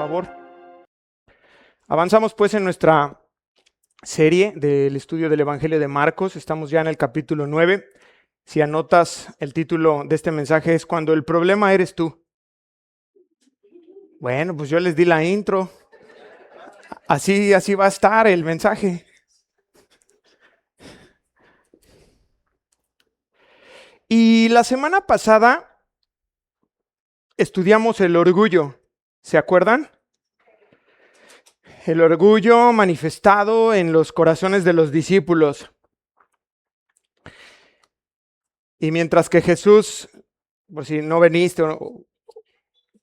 favor. Avanzamos pues en nuestra serie del estudio del Evangelio de Marcos. Estamos ya en el capítulo 9. Si anotas, el título de este mensaje es Cuando el problema eres tú. Bueno, pues yo les di la intro. Así va a estar el mensaje. Y la semana pasada estudiamos el orgullo. ¿Se acuerdan? El orgullo manifestado en los corazones de los discípulos. Y mientras que Jesús, por si no veniste,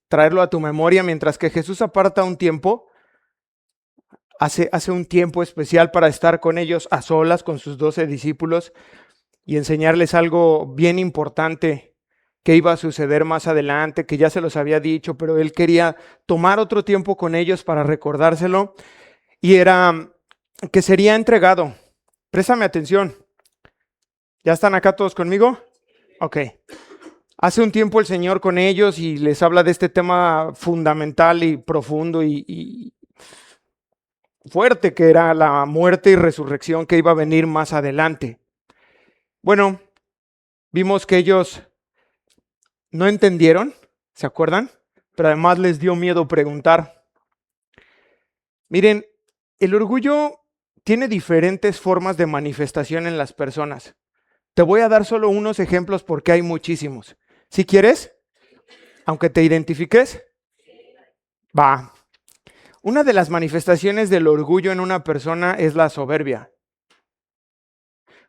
traerlo a tu memoria, mientras que Jesús aparta un tiempo, hace un tiempo especial para estar con ellos a solas, con sus 12 discípulos, y enseñarles algo bien importante que iba a suceder más adelante, que ya se los había dicho, pero él quería tomar otro tiempo con ellos para recordárselo, y era que sería entregado. Préstame atención. ¿Ya están acá todos conmigo? Ok. Hace un tiempo el Señor con ellos y les habla de este tema fundamental y profundo y fuerte, que era la muerte y resurrección que iba a venir más adelante. Bueno, vimos que ellos no entendieron, ¿se acuerdan? Pero además les dio miedo preguntar. Miren, el orgullo tiene diferentes formas de manifestación en las personas. Te voy a dar solo unos ejemplos porque hay muchísimos. ¿Sí quieres? Aunque te identifiques. Va. Una de las manifestaciones del orgullo en una persona es la soberbia.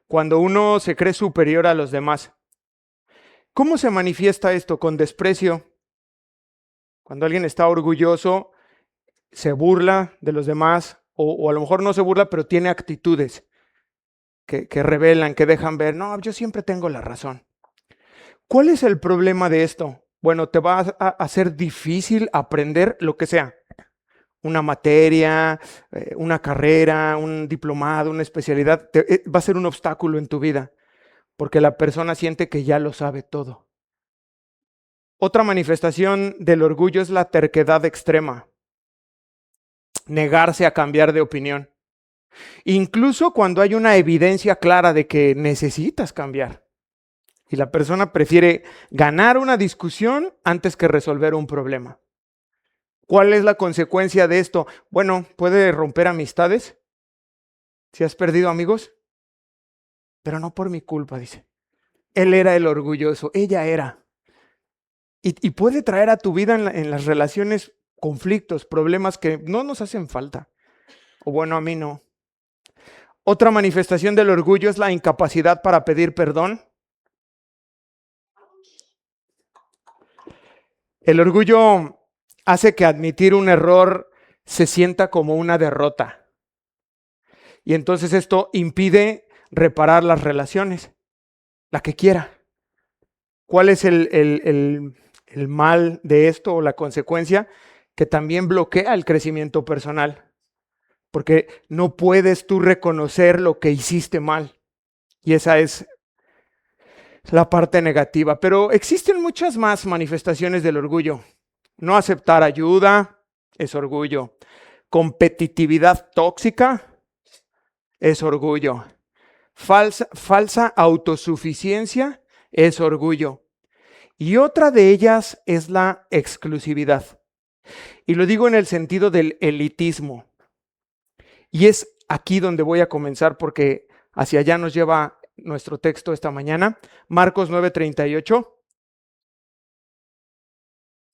Cuando uno se cree superior a los demás. ¿Cómo se manifiesta esto? Con desprecio. Cuando alguien está orgulloso, se burla de los demás, o a lo mejor no se burla, pero tiene actitudes que revelan, que dejan ver, no, yo siempre tengo la razón. ¿Cuál es el problema de esto? Bueno, te va a hacer difícil aprender lo que sea. Una materia, una carrera, un diplomado, una especialidad, va a ser un obstáculo en tu vida, porque la persona siente que ya lo sabe todo. Otra manifestación del orgullo es la terquedad extrema. Negarse a cambiar de opinión. Incluso cuando hay una evidencia clara de que necesitas cambiar. Y la persona prefiere ganar una discusión antes que resolver un problema. ¿Cuál es la consecuencia de esto? Bueno, puede romper amistades. Si has perdido amigos, pero no por mi culpa, dice. Él era el orgulloso, ella era. Y puede traer a tu vida en las relaciones conflictos, problemas que no nos hacen falta. O bueno, a mí no. Otra manifestación del orgullo es la incapacidad para pedir perdón. El orgullo hace que admitir un error se sienta como una derrota. Y entonces esto impide reparar las relaciones, la que quiera. ¿Cuál es el mal de esto o la consecuencia? Que también bloquea el crecimiento personal. Porque no puedes tú reconocer lo que hiciste mal. Y esa es la parte negativa. Pero existen muchas más manifestaciones del orgullo. No aceptar ayuda es orgullo. Competitividad tóxica es orgullo. Falsa autosuficiencia es orgullo. Y otra de ellas es la exclusividad. Y lo digo en el sentido del elitismo. Y es aquí donde voy a comenzar porque hacia allá nos lleva nuestro texto esta mañana. Marcos 9:38.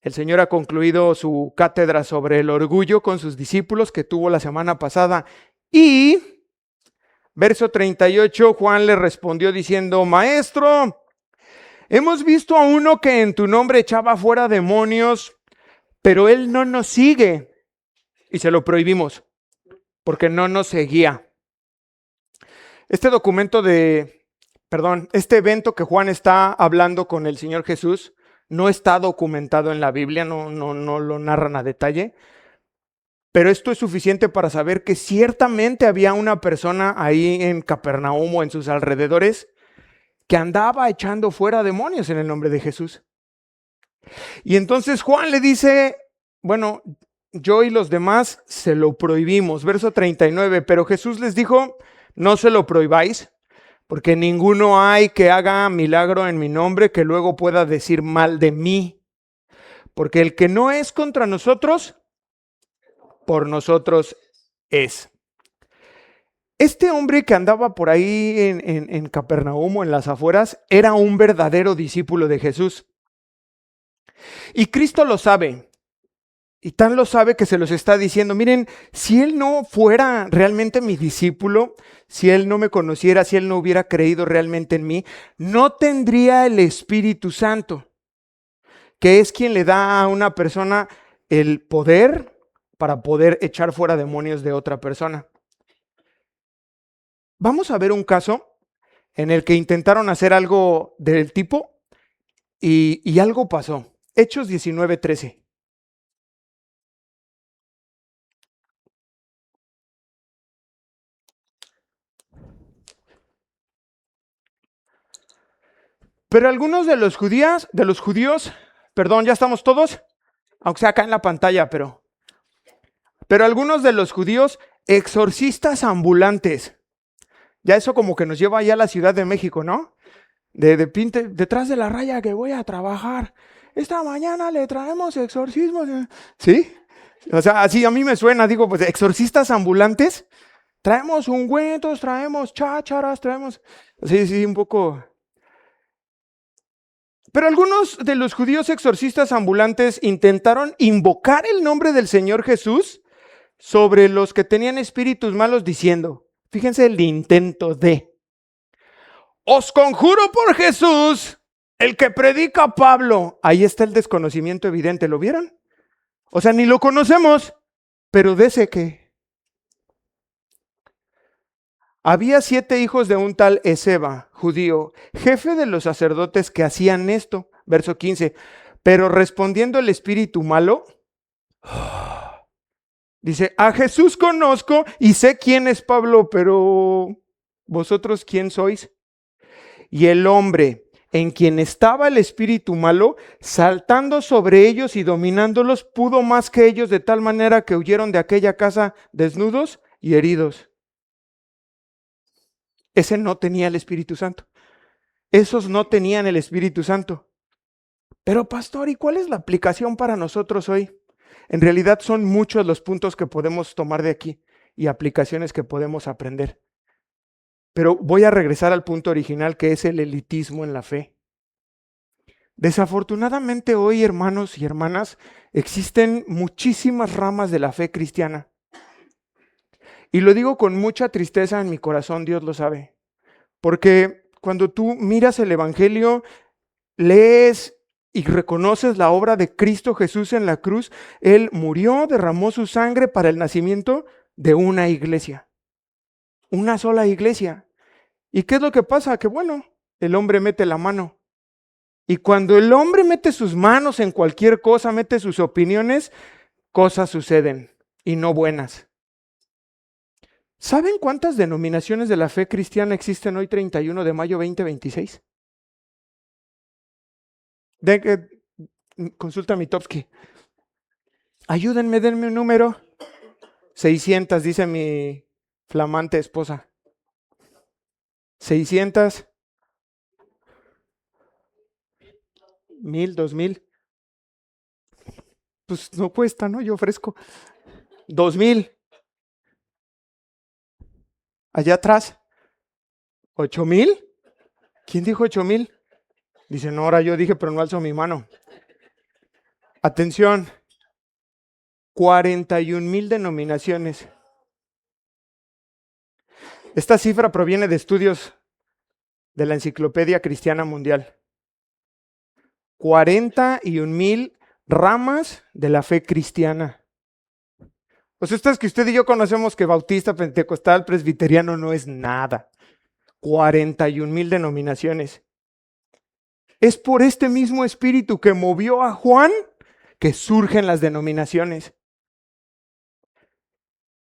El Señor ha concluido su cátedra sobre el orgullo con sus discípulos que tuvo la semana pasada. Y, verso 38, Juan le respondió diciendo, Maestro, hemos visto a uno que en tu nombre echaba fuera demonios, pero él no nos sigue. Y se lo prohibimos, porque no nos seguía. Este evento que Juan está hablando con el Señor Jesús, no está documentado en la Biblia, no lo narran a detalle, pero esto es suficiente para saber que ciertamente había una persona ahí en Capernaum o en sus alrededores que andaba echando fuera demonios en el nombre de Jesús. Y entonces Juan le dice, bueno, yo y los demás se lo prohibimos. Verso 39, pero Jesús les dijo, no se lo prohibáis, porque ninguno hay que haga milagro en mi nombre que luego pueda decir mal de mí. Porque el que no es contra nosotros, por nosotros es. Este hombre que andaba por ahí en Capernaum o en las afueras era un verdadero discípulo de Jesús. Y Cristo lo sabe. Y tan lo sabe que se los está diciendo. Miren, si él no fuera realmente mi discípulo, si él no me conociera, si él no hubiera creído realmente en mí, no tendría el Espíritu Santo, que es quien le da a una persona el poder para poder echar fuera demonios de otra persona. Vamos a ver un caso en el que intentaron hacer algo del tipo y algo pasó. Hechos 19:13. Pero algunos de los judíos, perdón, ya estamos todos, aunque sea acá en la pantalla, pero algunos de los judíos, exorcistas ambulantes. Ya eso como que nos lleva allá a la Ciudad de México, ¿no? De pinte, detrás de la raya que voy a trabajar. Esta mañana le traemos exorcismos. ¿Sí? O sea, así a mí me suena, digo, pues exorcistas ambulantes. Traemos ungüentos, traemos chácharas, traemos... Sí, un poco... Pero algunos de los judíos exorcistas ambulantes intentaron invocar el nombre del Señor Jesús sobre los que tenían espíritus malos diciendo, fíjense el intento de, os conjuro por Jesús, el que predica Pablo. Ahí está el desconocimiento evidente, ¿lo vieron? O sea, ni lo conocemos, pero dese que. Había 7 hijos de un tal Eseba, judío, jefe de los sacerdotes que hacían esto. Verso 15. Pero respondiendo el espíritu malo, dice, a Jesús conozco y sé quién es Pablo, pero ¿vosotros quién sois? Y el hombre en quien estaba el espíritu malo, saltando sobre ellos y dominándolos, pudo más que ellos de tal manera que huyeron de aquella casa desnudos y heridos. Ese no tenía el Espíritu Santo. Esos no tenían el Espíritu Santo. Pero pastor, ¿y cuál es la aplicación para nosotros hoy? En realidad son muchos los puntos que podemos tomar de aquí y aplicaciones que podemos aprender. Pero voy a regresar al punto original, que es el elitismo en la fe. Desafortunadamente hoy, hermanos y hermanas, existen muchísimas ramas de la fe cristiana. Y lo digo con mucha tristeza en mi corazón, Dios lo sabe. Porque cuando tú miras el Evangelio, lees y reconoces la obra de Cristo Jesús en la cruz, Él murió, derramó su sangre para el nacimiento de una iglesia. Una sola iglesia. ¿Y qué es lo que pasa? Que bueno, el hombre mete la mano. Y cuando el hombre mete sus manos en cualquier cosa, mete sus opiniones, cosas suceden y no buenas. ¿Saben cuántas denominaciones de la fe cristiana existen hoy 31 de mayo 2026? Consulta mi Topsky. Ayúdenme, denme un número. 600, dice mi flamante esposa. 600. 1000, 2000. Pues no cuesta, ¿no? Yo ofrezco. 2000. Allá atrás. 8000. ¿Quién dijo 8000? Dice, no, ahora yo dije, pero no alzo mi mano. Atención. 41,000 denominaciones. Esta cifra proviene de estudios de la Enciclopedia Cristiana Mundial. 41,000 ramas de la fe cristiana. Pues estas que usted y yo conocemos, que bautista, pentecostal, presbiteriano, no es nada. 41,000 denominaciones. Es por este mismo espíritu que movió a Juan que surgen las denominaciones.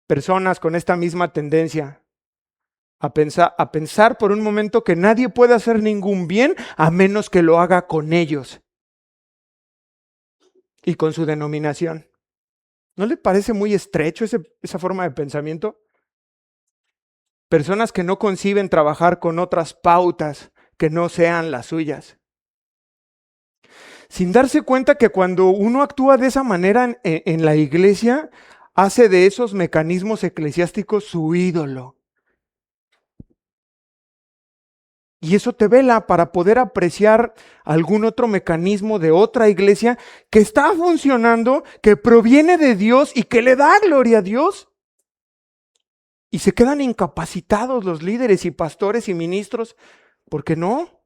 Personas con esta misma tendencia a pensar por un momento que nadie puede hacer ningún bien a menos que lo haga con ellos y con su denominación. ¿No le parece muy estrecho esa forma de pensamiento? Personas que no conciben trabajar con otras pautas que no sean las suyas. Sin darse cuenta que cuando uno actúa de esa manera en la iglesia, hace de esos mecanismos eclesiásticos su ídolo. Y eso te vela para poder apreciar algún otro mecanismo de otra iglesia que está funcionando, que proviene de Dios y que le da gloria a Dios. Y se quedan incapacitados los líderes y pastores y ministros, porque no,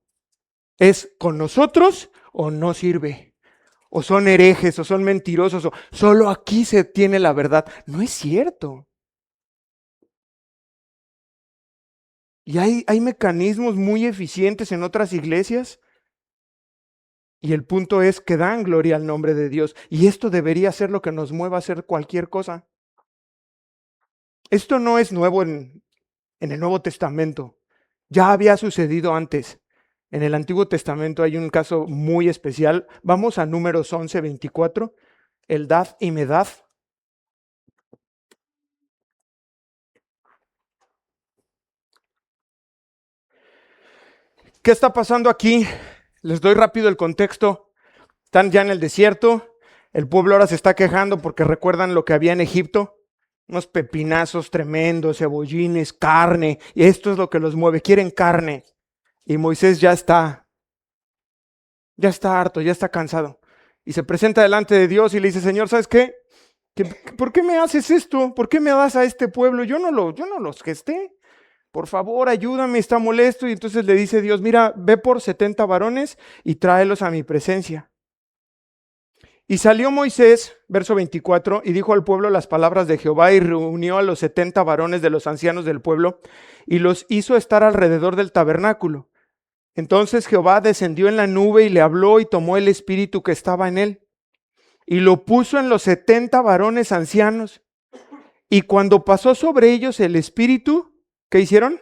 es con nosotros o no sirve. O son herejes, o son mentirosos, o solo aquí se tiene la verdad. No es cierto. Y hay mecanismos muy eficientes en otras iglesias. Y el punto es que dan gloria al nombre de Dios. Y esto debería ser lo que nos mueva a hacer cualquier cosa. Esto no es nuevo en el Nuevo Testamento. Ya había sucedido antes. En el Antiguo Testamento hay un caso muy especial. Vamos a Números 11:24. Eldad y Medad. ¿Qué está pasando aquí? Les doy rápido el contexto. Están ya en el desierto. El pueblo ahora se está quejando porque recuerdan lo que había en Egipto. Unos pepinazos tremendos, cebollines, carne. Y esto es lo que los mueve. Quieren carne. Y Moisés ya está harto, ya está cansado. Y se presenta delante de Dios y le dice, Señor, ¿sabes qué? ¿Por qué me haces esto? ¿Por qué me das a este pueblo? Yo no los gesté. Por favor, ayúdame, está molesto. Y entonces le dice Dios, mira, ve por 70 varones y tráelos a mi presencia. Y salió Moisés, verso 24, y dijo al pueblo las palabras de Jehová y reunió a los 70 varones de los ancianos del pueblo y los hizo estar alrededor del tabernáculo. Entonces Jehová descendió en la nube y le habló y tomó el espíritu que estaba en él y lo puso en los 70 varones ancianos. Y cuando pasó sobre ellos el espíritu, ¿qué hicieron?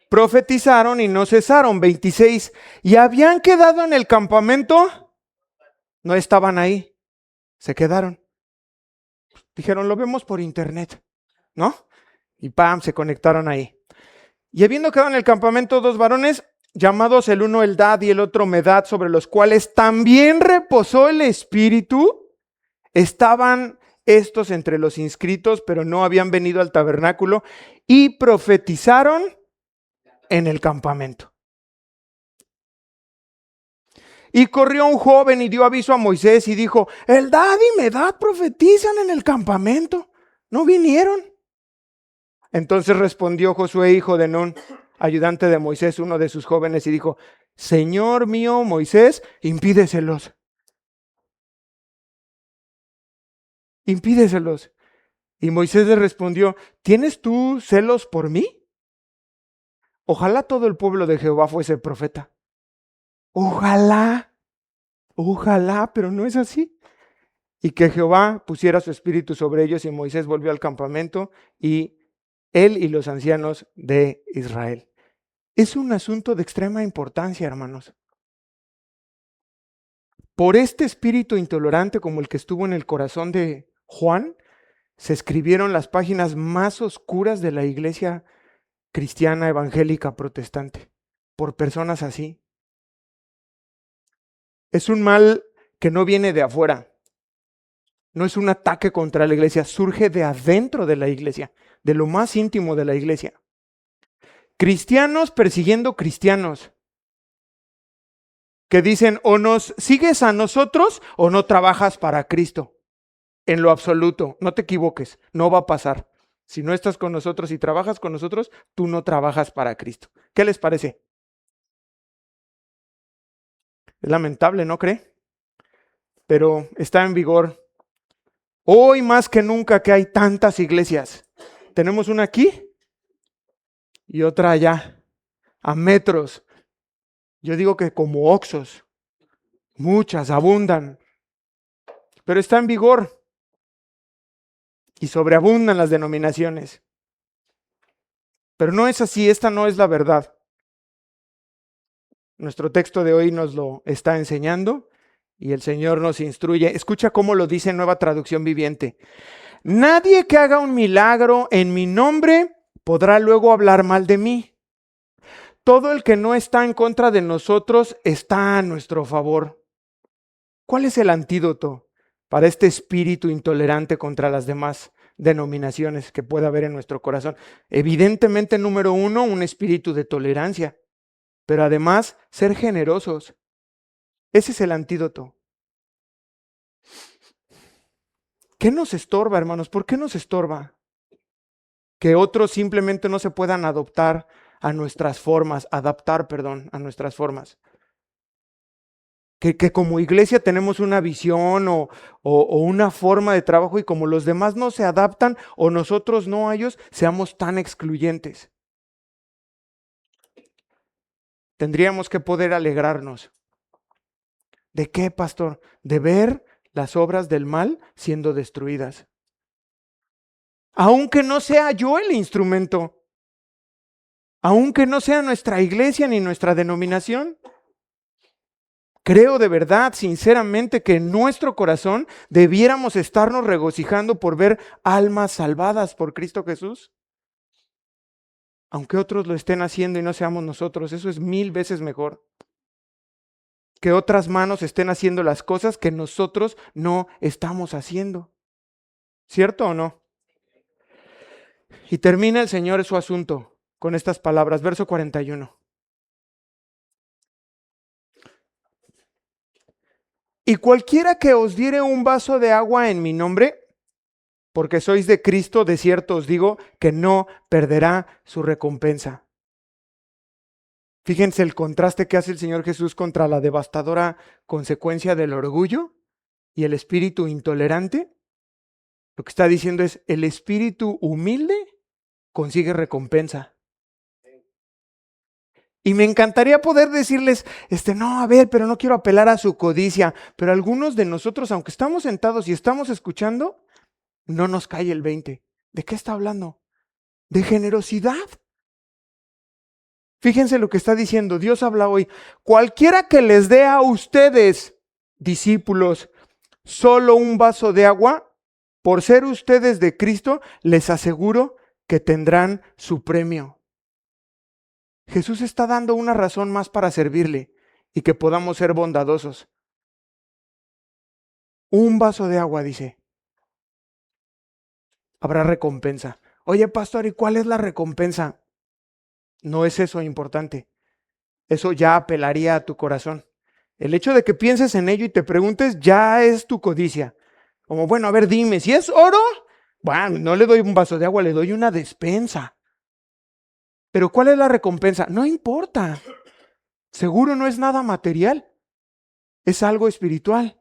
Profetizaron y no cesaron. 26. Y habían quedado en el campamento, no estaban ahí, se quedaron. Dijeron, lo vemos por internet, ¿no? Y ¡pam! Se conectaron ahí. Y habiendo quedado en el campamento dos varones, llamados el uno Eldad y el otro Medad, sobre los cuales también reposó el espíritu, estaban estos entre los inscritos, pero no habían venido al tabernáculo, y profetizaron en el campamento. Y corrió un joven y dio aviso a Moisés y dijo, Eldad y Medad profetizan en el campamento, ¿no vinieron? Entonces respondió Josué, hijo de Nun, ayudante de Moisés, uno de sus jóvenes, y dijo, Señor mío Moisés, impídeselos. Impídeselos. Y Moisés le respondió, ¿tienes tú celos por mí? Ojalá todo el pueblo de Jehová fuese profeta. Ojalá, pero no es así. Y que Jehová pusiera su espíritu sobre ellos y Moisés volvió al campamento y él y los ancianos de Israel. Es un asunto de extrema importancia, hermanos. Por este espíritu intolerante como el que estuvo en el corazón de Juan, se escribieron las páginas más oscuras de la iglesia cristiana, evangélica, protestante, por personas así. Es un mal que no viene de afuera, no es un ataque contra la iglesia, surge de adentro de la iglesia, de lo más íntimo de la iglesia. Cristianos persiguiendo cristianos que dicen o nos sigues a nosotros o no trabajas para Cristo. En lo absoluto, no te equivoques, no va a pasar. Si no estás con nosotros y trabajas con nosotros, tú no trabajas para Cristo. ¿Qué les parece? Es lamentable, ¿no cree? Pero está en vigor. Hoy más que nunca que hay tantas iglesias. Tenemos una aquí y otra allá, a metros. Yo digo que como oxos. Muchas, abundan. Pero está en vigor y sobreabundan las denominaciones. Pero no es así, esta no es la verdad. Nuestro texto de hoy nos lo está enseñando Y el Señor nos instruye. Escucha cómo lo dice en Nueva Traducción Viviente. Nadie que haga un milagro en mi nombre podrá luego hablar mal de mí. Todo el que no está en contra de nosotros está a nuestro favor. ¿Cuál es el antídoto para este espíritu intolerante contra las demás denominaciones que pueda haber en nuestro corazón? Evidentemente, número uno, un espíritu de tolerancia, pero además ser generosos. Ese es el antídoto. ¿Qué nos estorba, hermanos? ¿Por qué nos estorba? Que otros simplemente no se puedan adaptar a nuestras formas. Que como iglesia tenemos una visión o una forma de trabajo y como los demás no se adaptan o nosotros no a ellos, seamos tan excluyentes. Tendríamos que poder alegrarnos. ¿De qué, pastor? De ver las obras del mal siendo destruidas. Aunque no sea yo el instrumento, aunque no sea nuestra iglesia ni nuestra denominación. Creo de verdad, sinceramente, que en nuestro corazón debiéramos estarnos regocijando por ver almas salvadas por Cristo Jesús. Aunque otros lo estén haciendo y no seamos nosotros, eso es 1000 veces mejor. Que otras manos estén haciendo las cosas que nosotros no estamos haciendo. ¿Cierto o no? Y termina el Señor su asunto con estas palabras, verso 41. Y cualquiera que os diere un vaso de agua en mi nombre, porque sois de Cristo, de cierto os digo que no perderá su recompensa. Fíjense el contraste que hace el Señor Jesús contra la devastadora consecuencia del orgullo y el espíritu intolerante. Lo que está diciendo es, el espíritu humilde consigue recompensa. Y me encantaría poder decirles, no, a ver, pero no quiero apelar a su codicia. Pero algunos de nosotros, aunque estamos sentados y estamos escuchando, no nos cae el 20. ¿De qué está hablando? De generosidad. Fíjense lo que está diciendo. Dios habla hoy. Cualquiera que les dé a ustedes, discípulos, solo un vaso de agua, por ser ustedes de Cristo, les aseguro que tendrán su premio. Jesús está dando una razón más para servirle y que podamos ser bondadosos. Un vaso de agua, dice. Habrá recompensa. Oye, pastor, ¿y cuál es la recompensa? No es eso importante. Eso ya apelaría a tu corazón. El hecho de que pienses en ello y te preguntes ya es tu codicia. Como, bueno, a ver, dime, si es oro, bueno, no le doy un vaso de agua, le doy una despensa. Pero ¿cuál es la recompensa? No importa. Seguro no es nada material. Es algo espiritual.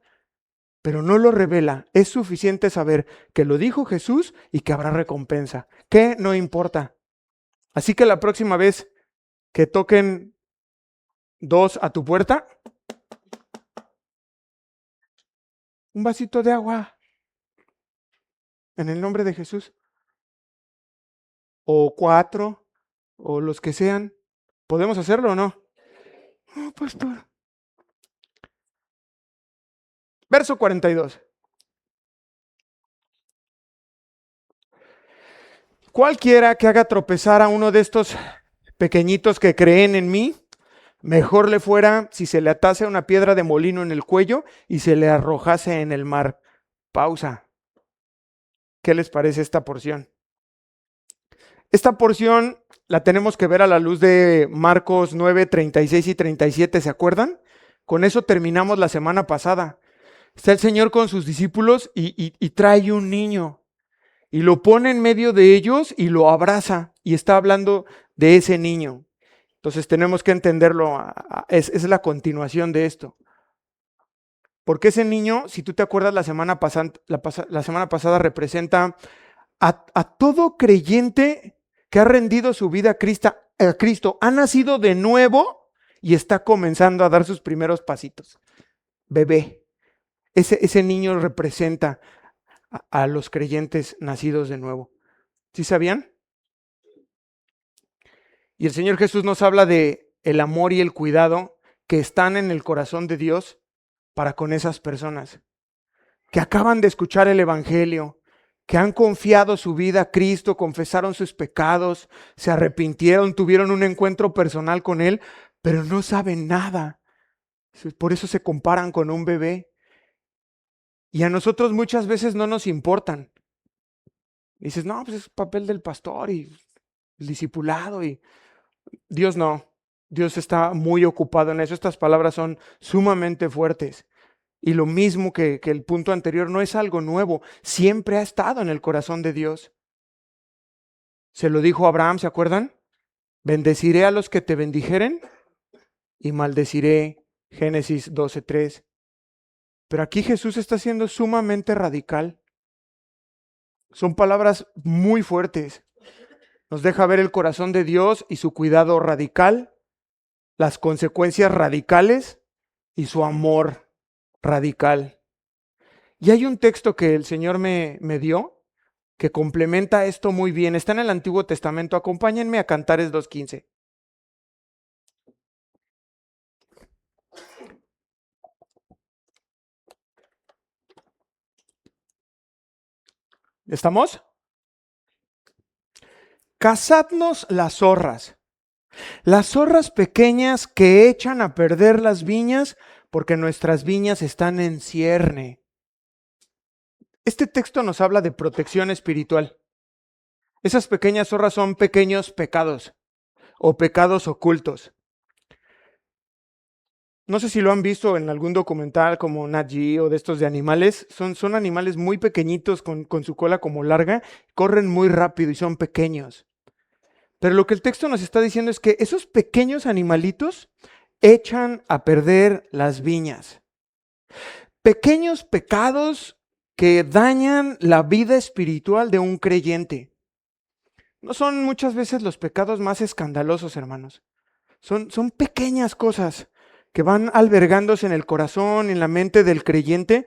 Pero no lo revela. Es suficiente saber que lo dijo Jesús y que habrá recompensa. ¿Qué? No importa. Así que la próxima vez que toquen 2 a tu puerta, un vasito de agua en el nombre de Jesús. O 4, o los que sean. ¿Podemos hacerlo o no? No, pastor. Verso 42. Cualquiera que haga tropezar a uno de estos pequeñitos que creen en mí, mejor le fuera si se le atase una piedra de molino en el cuello y se le arrojase en el mar. Pausa. ¿Qué les parece esta porción? Esta porción la tenemos que ver a la luz de Marcos 9, 36 y 37, ¿se acuerdan? Con eso terminamos la semana pasada. Está el Señor con sus discípulos y trae un niño y lo pone en medio de ellos y lo abraza y está hablando de ese niño. Entonces tenemos que entenderlo, es la continuación de esto. Porque ese niño, si tú te acuerdas, la semana pasada representa a todo creyente que ha rendido su vida a Cristo, ha nacido de nuevo y está comenzando a dar sus primeros pasitos. Bebé. Ese niño representa a los creyentes nacidos de nuevo. ¿Sí sabían? Y el Señor Jesús nos habla de el amor y el cuidado que están en el corazón de Dios para con esas personas que acaban de escuchar el Evangelio, que han confiado su vida a Cristo, confesaron sus pecados, se arrepintieron, tuvieron un encuentro personal con Él, pero no saben nada. Por eso se comparan con un bebé. Y a nosotros muchas veces no nos importan. Dices, no, pues es papel del pastor y el discipulado. Y Dios no. Dios está muy ocupado en eso. Estas palabras son sumamente fuertes. Y lo mismo que el punto anterior, no es algo nuevo. Siempre ha estado en el corazón de Dios. Se lo dijo a Abraham, ¿se acuerdan? Bendeciré a los que te bendijeren y maldeciré. Génesis 12:3. Pero aquí Jesús está siendo sumamente radical. Son palabras muy fuertes. Nos deja ver el corazón de Dios y su cuidado radical, las consecuencias radicales y su amor radical. Y hay un texto que el Señor me dio que complementa esto muy bien. Está en el Antiguo Testamento. Acompáñenme a Cantares 2:15. ¿Estamos? Cazadnos las zorras pequeñas que echan a perder las viñas, porque nuestras viñas están en cierne. Este texto nos habla de protección espiritual. Esas pequeñas zorras son pequeños pecados o pecados ocultos. No sé si lo han visto en algún documental como Nat Geo o de estos de animales. Son animales muy pequeñitos con su cola como larga, corren muy rápido y son pequeños. Pero lo que el texto nos está diciendo es que esos pequeños animalitos echan a perder las viñas. Pequeños pecados que dañan la vida espiritual de un creyente. No son muchas veces los pecados más escandalosos, hermanos. Son pequeñas cosas que van albergándose en el corazón, en la mente del creyente,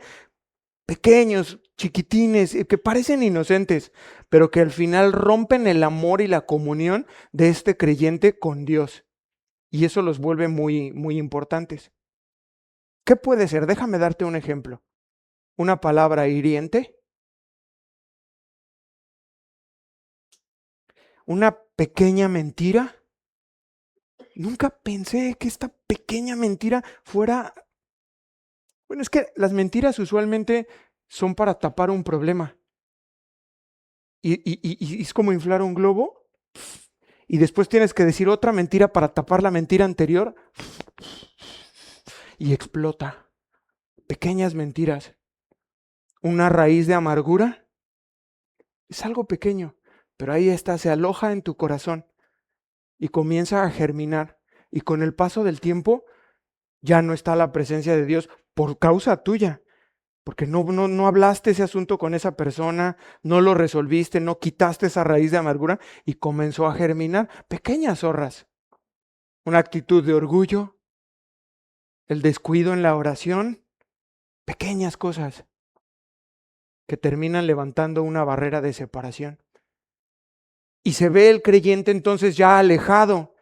pequeños, chiquitines, que parecen inocentes, pero que al final rompen el amor y la comunión de este creyente con Dios. Y eso los vuelve muy, muy importantes. ¿Qué puede ser? Déjame darte un ejemplo. Una palabra hiriente, una pequeña mentira. Nunca pensé que esta pequeña mentira fuera... Bueno, es que las mentiras usualmente son para tapar un problema. Y es como inflar un globo y después tienes que decir otra mentira para tapar la mentira anterior y explota. Pequeñas mentiras. Una raíz de amargura es algo pequeño, pero ahí está, se aloja en tu corazón y comienza a germinar. Y con el paso del tiempo ya no está la presencia de Dios por causa tuya. Porque no hablaste ese asunto con esa persona, no lo resolviste, no quitaste esa raíz de amargura y comenzó a germinar pequeñas zorras. Una actitud de orgullo, el descuido en la oración, pequeñas cosas que terminan levantando una barrera de separación. Y se ve el creyente entonces ya alejado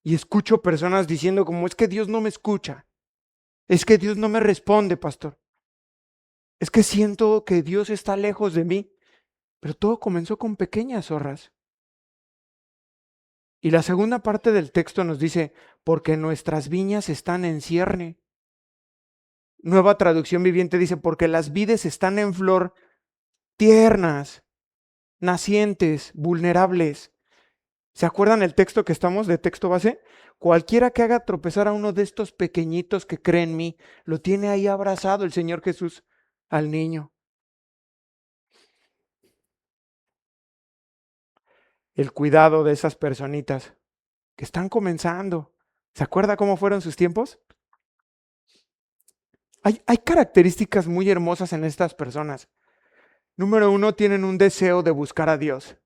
y escucho personas diciendo como es que Dios no me escucha, es que Dios no me responde, pastor. Es que siento que Dios está lejos de mí. Pero todo comenzó con pequeñas zorras. Y la segunda parte del texto nos dice, porque nuestras viñas están en cierne. Nueva traducción viviente dice, porque las vides están en flor, tiernas, nacientes, vulnerables. ¿Se acuerdan el texto que estamos de texto base? Cualquiera que haga tropezar a uno de estos pequeñitos que cree en mí, lo tiene ahí abrazado el Señor Jesús al niño. El cuidado de esas personitas que están comenzando. ¿Se acuerda cómo fueron sus tiempos? Hay características muy hermosas en estas personas. Número uno, tienen un deseo de buscar a Dios.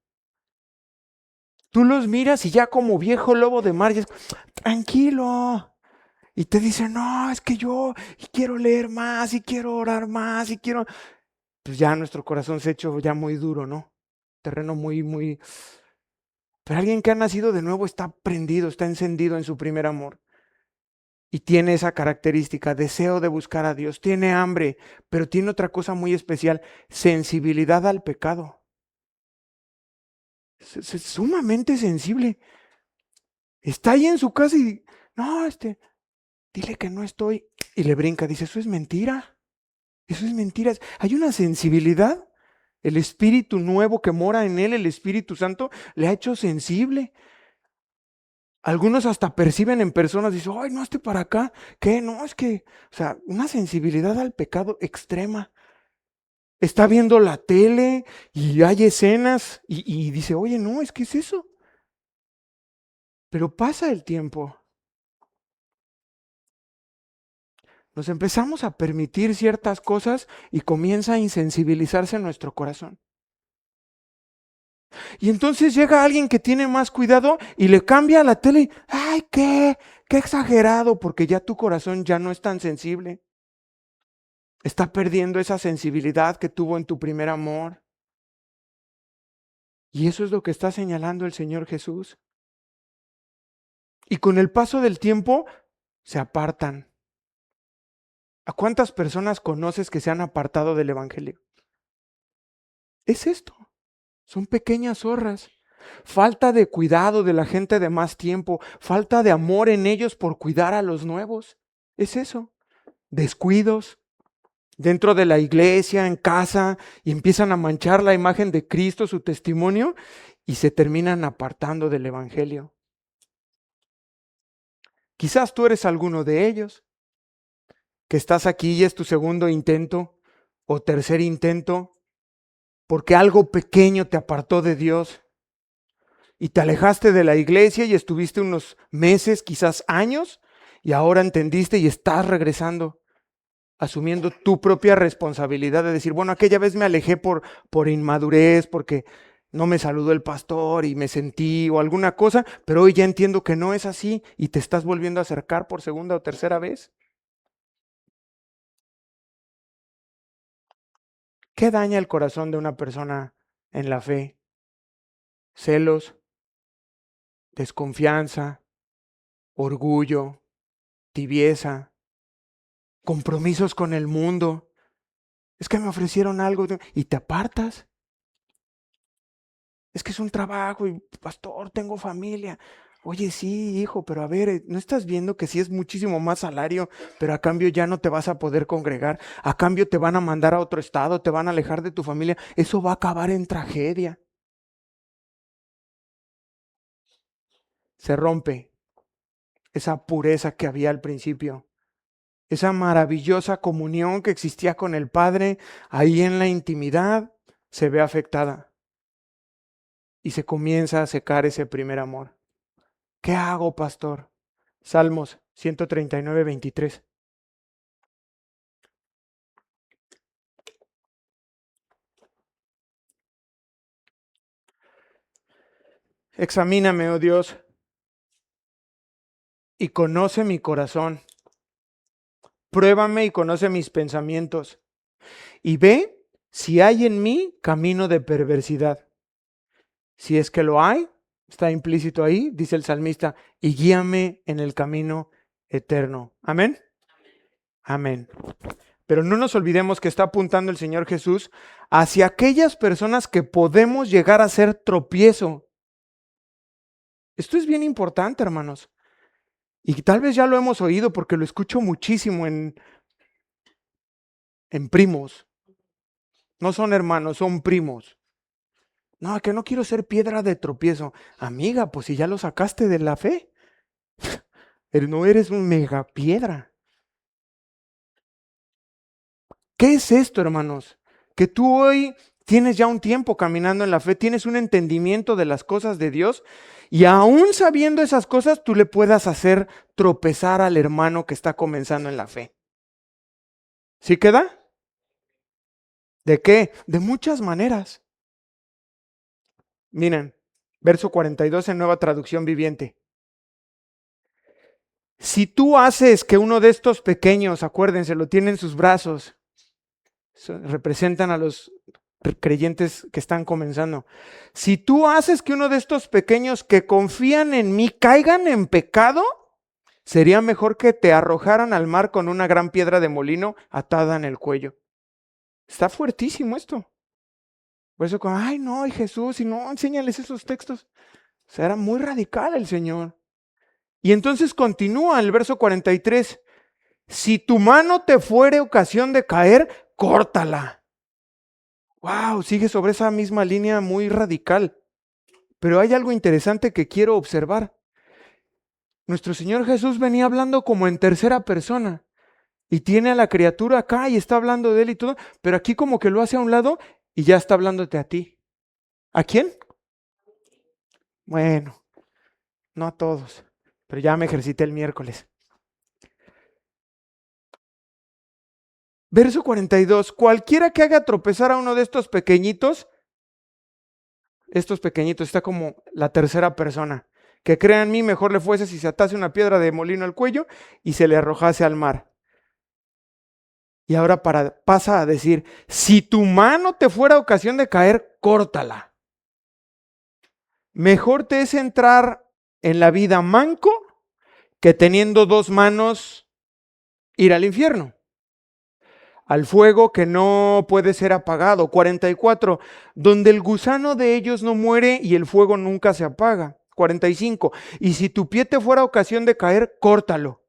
Tú los miras y ya como viejo lobo de mar, tranquilo. Y te dicen, no, es que yo quiero leer más y quiero orar más y quiero... Pues ya nuestro corazón se ha hecho ya muy duro, ¿no? Terreno muy, muy... Pero alguien que ha nacido de nuevo está prendido, está encendido en su primer amor. y tiene esa característica, deseo de buscar a Dios, tiene hambre, pero tiene otra cosa muy especial, sensibilidad al pecado. Es sumamente sensible. Está ahí en su casa y, no, dile que no estoy. Y le brinca, dice, eso es mentira. Eso es mentira. Hay una sensibilidad. El Espíritu nuevo que mora en él, el Espíritu Santo, le ha hecho sensible. Algunos hasta perciben en personas, dicen, ay, no, para acá. ¿Qué? No, es que, o sea, una sensibilidad al pecado extrema. Está viendo la tele y hay escenas y dice, oye, no, es que es eso. Pero pasa el tiempo. Nos empezamos a permitir ciertas cosas y comienza a insensibilizarse nuestro corazón. Y entonces llega alguien que tiene más cuidado y le cambia la tele y, ay, qué exagerado, porque ya tu corazón ya no es tan sensible. Está perdiendo esa sensibilidad que tuvo en tu primer amor. Y eso es lo que está señalando el Señor Jesús. Y con el paso del tiempo se apartan. ¿A cuántas personas conoces que se han apartado del Evangelio? Es esto. Son pequeñas zorras. Falta de cuidado de la gente de más tiempo. Falta de amor en ellos por cuidar a los nuevos. Es eso. Descuidos dentro de la iglesia, en casa, y empiezan a manchar la imagen de Cristo, su testimonio, y se terminan apartando del Evangelio. Quizás tú eres alguno de ellos, que estás aquí y es tu segundo intento o tercer intento, porque algo pequeño te apartó de Dios y te alejaste de la iglesia y estuviste unos meses, quizás años, y ahora entendiste y estás regresando, asumiendo tu propia responsabilidad de decir, bueno, aquella vez me alejé por inmadurez, porque no me saludó el pastor y me sentí o alguna cosa, pero hoy ya entiendo que no es así y te estás volviendo a acercar por segunda o tercera vez. ¿Qué daña el corazón de una persona en la fe? Celos, desconfianza, orgullo, tibieza, compromisos con el mundo. Es que me ofrecieron algo y te apartas. Es que es un trabajo y pastor, tengo familia. Oye, sí, hijo, pero a ver, ¿no estás viendo que sí es muchísimo más salario, pero a cambio ya no te vas a poder congregar? A cambio te van a mandar a otro estado, te van a alejar de tu familia. Eso va a acabar en tragedia. Se rompe esa pureza que había al principio. Esa maravillosa comunión que existía con el Padre ahí en la intimidad se ve afectada. Y se comienza a secar ese primer amor. ¿Qué hago, pastor? Salmos 139, 23. Examíname, oh Dios, y conoce mi corazón. Pruébame y conoce mis pensamientos. Y ve si hay en mí camino de perversidad. Si es que lo hay, está implícito ahí, dice el salmista, y guíame en el camino eterno. Amén. Amén. Pero no nos olvidemos que está apuntando el Señor Jesús hacia aquellas personas que podemos llegar a ser tropiezo. Esto es bien importante, hermanos. Y tal vez ya lo hemos oído porque lo escucho muchísimo en primos. No son hermanos, son primos. No, que no quiero ser piedra de tropiezo. Amiga, pues si ya lo sacaste de la fe, no eres un mega piedra. ¿Qué es esto, hermanos? Que tú hoy tienes ya un tiempo caminando en la fe, tienes un entendimiento de las cosas de Dios y aún sabiendo esas cosas, tú le puedas hacer tropezar al hermano que está comenzando en la fe. ¿Sí queda? ¿De qué? De muchas maneras. Miren, verso 42 en Nueva Traducción Viviente. Si tú haces que uno de estos pequeños, acuérdense, lo tiene en sus brazos, representan a los creyentes que están comenzando. Si tú haces que uno de estos pequeños que confían en mí caigan en pecado, sería mejor que te arrojaran al mar con una gran piedra de molino atada en el cuello. Está fuertísimo esto. Por eso, ay no, y Jesús, y no, enséñales esos textos. O sea, era muy radical el Señor. Y entonces continúa el verso 43. Si tu mano te fuere ocasión de caer, córtala. Wow, sigue sobre esa misma línea muy radical. Pero hay algo interesante que quiero observar. Nuestro Señor Jesús venía hablando como en tercera persona y tiene a la criatura acá y está hablando de él y todo, pero aquí como que lo hace a un lado y ya está hablándote a ti. ¿A quién? Bueno, no a todos, pero ya me ejercité el miércoles. Verso 42, cualquiera que haga tropezar a uno de estos pequeñitos, está como la tercera persona, que crea en mí, mejor le fuese si se atase una piedra de molino al cuello y se le arrojase al mar. Y ahora pasa a decir, si tu mano te fuera ocasión de caer, córtala. Mejor te es entrar en la vida manco que teniendo dos manos ir al infierno, al fuego que no puede ser apagado. 44, donde el gusano de ellos no muere y el fuego nunca se apaga. 45, y si tu pie te fuera ocasión de caer, córtalo.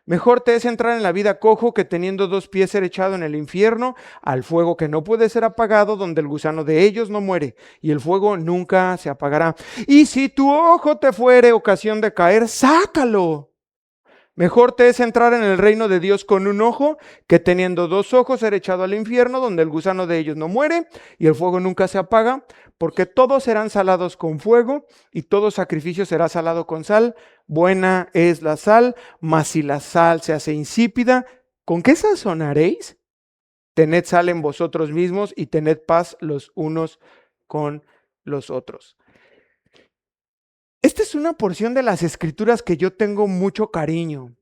Mejor te es entrar en la vida cojo que teniendo dos pies ser echado en el infierno, al fuego que no puede ser apagado, donde el gusano de ellos no muere, y el fuego nunca se apagará. Y si tu ojo te fuere ocasión de caer, sácalo. Mejor te es entrar en el reino de Dios con un ojo, que teniendo dos ojos ser echado al infierno, donde el gusano de ellos no muere, y el fuego nunca se apaga, porque todos serán salados con fuego, y todo sacrificio será salado con sal. Buena es la sal, mas si la sal se hace insípida, ¿con qué sazonaréis? Tened sal en vosotros mismos y tened paz los unos con los otros. Esta es una porción de las escrituras que yo tengo mucho cariño,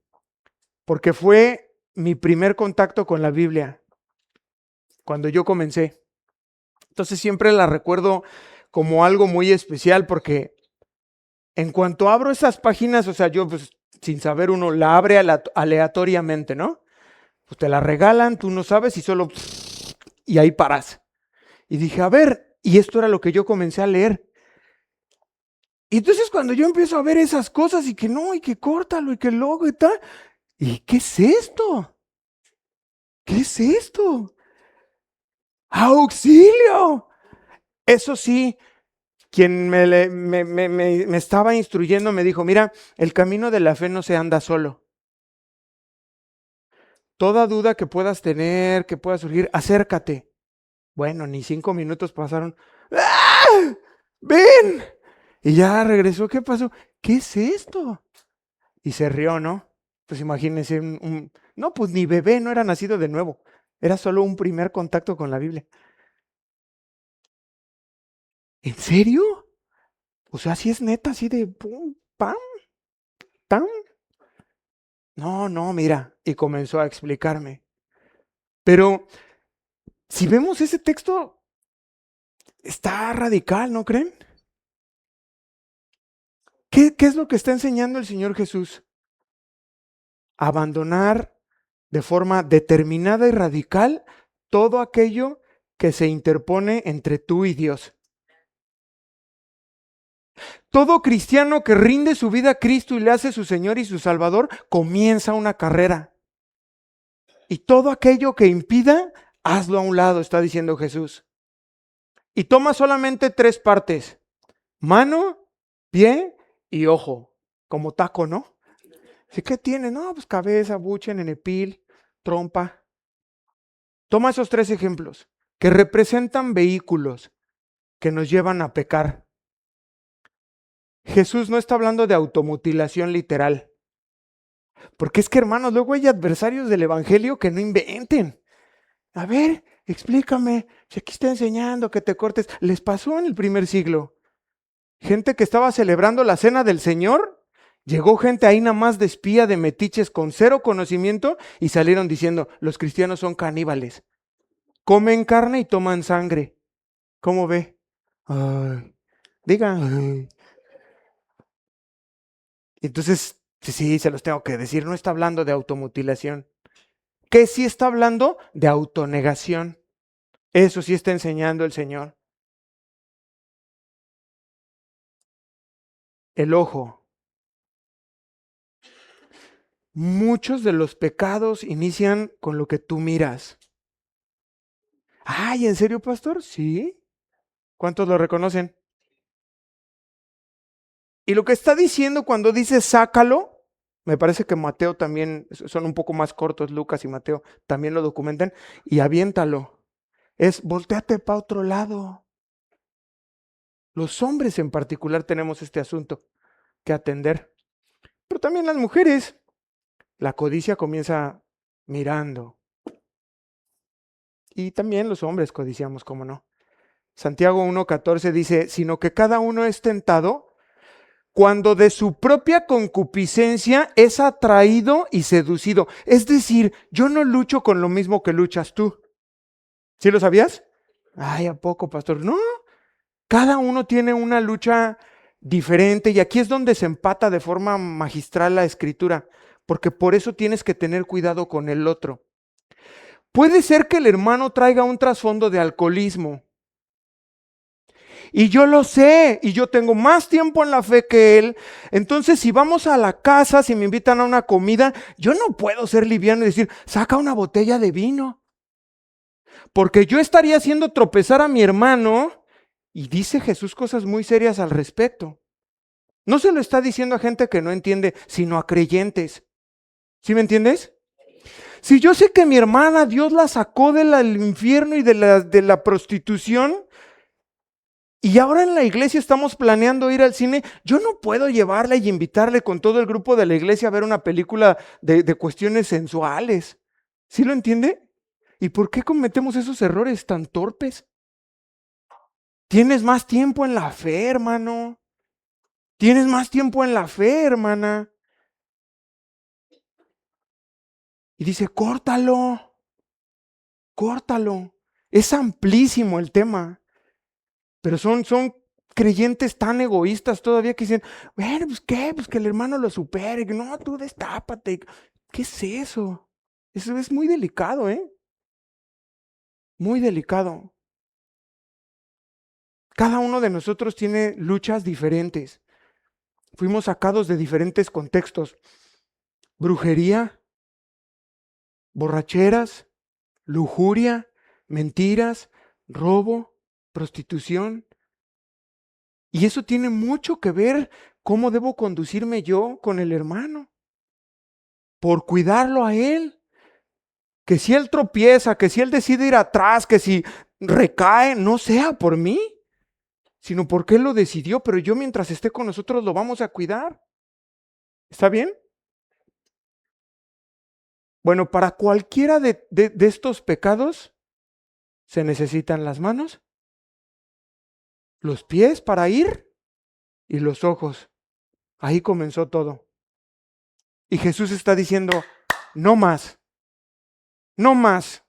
porque fue mi primer contacto con la Biblia, cuando yo comencé. Entonces siempre la recuerdo como algo muy especial, porque en cuanto abro esas páginas, o sea, yo pues sin saber uno la abre aleatoriamente, ¿no? Pues te la regalan, tú no sabes y solo... y ahí paras. Y dije, a ver, y esto era lo que yo comencé a leer. Y entonces cuando yo empiezo a ver esas cosas y que no, y que córtalo, y que luego y tal, ¿y qué es esto? ¿Qué es esto? ¡Auxilio! Eso sí, quien me estaba instruyendo me dijo, mira, el camino de la fe no se anda solo. Toda duda que puedas tener, que pueda surgir, acércate. Bueno, ni 5 minutos pasaron. ¡Ah! ¡Ven! Y ya regresó, ¿qué pasó? ¿Qué es esto? Y se rió, ¿no? Pues imagínense, no, pues ni bebé, no era nacido de nuevo. Era solo un primer contacto con la Biblia. ¿En serio? O sea, así es neta, así de pum, pam, tam. No, mira. Y comenzó a explicarme. Pero si vemos ese texto, está radical, ¿no creen? ¿Qué es lo que está enseñando el Señor Jesús? Abandonar de forma determinada y radical todo aquello que se interpone entre tú y Dios. Todo cristiano que rinde su vida a Cristo y le hace su Señor y su Salvador, comienza una carrera. Y todo aquello que impida, hazlo a un lado, está diciendo Jesús. Y toma solamente 3 partes: mano, pie y ojo, como taco, ¿no? ¿Sí, qué tiene? No, pues cabeza, buche, nenepil, trompa. Toma esos 3 ejemplos que representan vehículos que nos llevan a pecar. Jesús no está hablando de automutilación literal. Porque es que, hermanos, luego hay adversarios del evangelio que no inventen. A ver, explícame, si aquí está enseñando que te cortes. Les pasó en el primer siglo. Gente que estaba celebrando la cena del Señor, llegó gente ahí nada más de espía, de metiches, con cero conocimiento, y salieron diciendo, los cristianos son caníbales. Comen carne y toman sangre. ¿Cómo ve? Ay, diga. Ay. Entonces, Sí, sí, se los tengo que decir. No está hablando de automutilación. ¿Qué sí está hablando? De autonegación. Eso sí está enseñando el Señor. El ojo. Muchos de los pecados inician con lo que tú miras. Ay, ¿en serio, pastor? Sí. ¿Cuántos lo reconocen? Y lo que está diciendo cuando dice sácalo, me parece que Mateo también, son un poco más cortos, Lucas y Mateo también lo documentan, y aviéntalo. Es volteate para otro lado. Los hombres en particular tenemos este asunto que atender, pero también las mujeres. La codicia comienza mirando. Y también los hombres codiciamos, ¿cómo no? Santiago 1:14 dice, sino que cada uno es tentado cuando de su propia concupiscencia es atraído y seducido. Es decir, yo no lucho con lo mismo que luchas tú. ¿Sí lo sabías? Ay, ¿a poco, pastor? No, cada uno tiene una lucha diferente y aquí es donde se empata de forma magistral la escritura, porque por eso tienes que tener cuidado con el otro. Puede ser que el hermano traiga un trasfondo de alcoholismo. Y yo lo sé, y yo tengo más tiempo en la fe que él. Entonces, si vamos a la casa, si me invitan a una comida, yo no puedo ser liviano y decir, saca una botella de vino. Porque yo estaría haciendo tropezar a mi hermano, y dice Jesús cosas muy serias al respecto. No se lo está diciendo a gente que no entiende, sino a creyentes. ¿Sí me entiendes? Si yo sé que mi hermana, Dios la sacó del infierno y de la prostitución, y ahora en la iglesia estamos planeando ir al cine, yo no puedo llevarla y invitarle con todo el grupo de la iglesia a ver una película de cuestiones sensuales. ¿Sí lo entiende? ¿Y por qué cometemos esos errores tan torpes? Tienes más tiempo en la fe, hermano. Tienes más tiempo en la fe, hermana. Y dice, córtalo, córtalo. Es amplísimo el tema. Pero son creyentes tan egoístas todavía que dicen, bueno, pues qué, pues que el hermano lo supere, que no, tú destápate. ¿Qué es eso? Eso es muy delicado, ¿eh? Muy delicado. Cada uno de nosotros tiene luchas diferentes. Fuimos sacados de diferentes contextos. Brujería, borracheras, lujuria, mentiras, robo, prostitución. Y eso tiene mucho que ver cómo debo conducirme yo con el hermano, por cuidarlo a él. Que si él tropieza, que si él decide ir atrás, que si recae, no sea por mí, sino porque él lo decidió, pero yo mientras esté con nosotros lo vamos a cuidar. ¿Está bien? Bueno, para cualquiera de estos pecados se necesitan las manos, los pies para ir y los ojos. Ahí comenzó todo. Y Jesús está diciendo, no más, no más.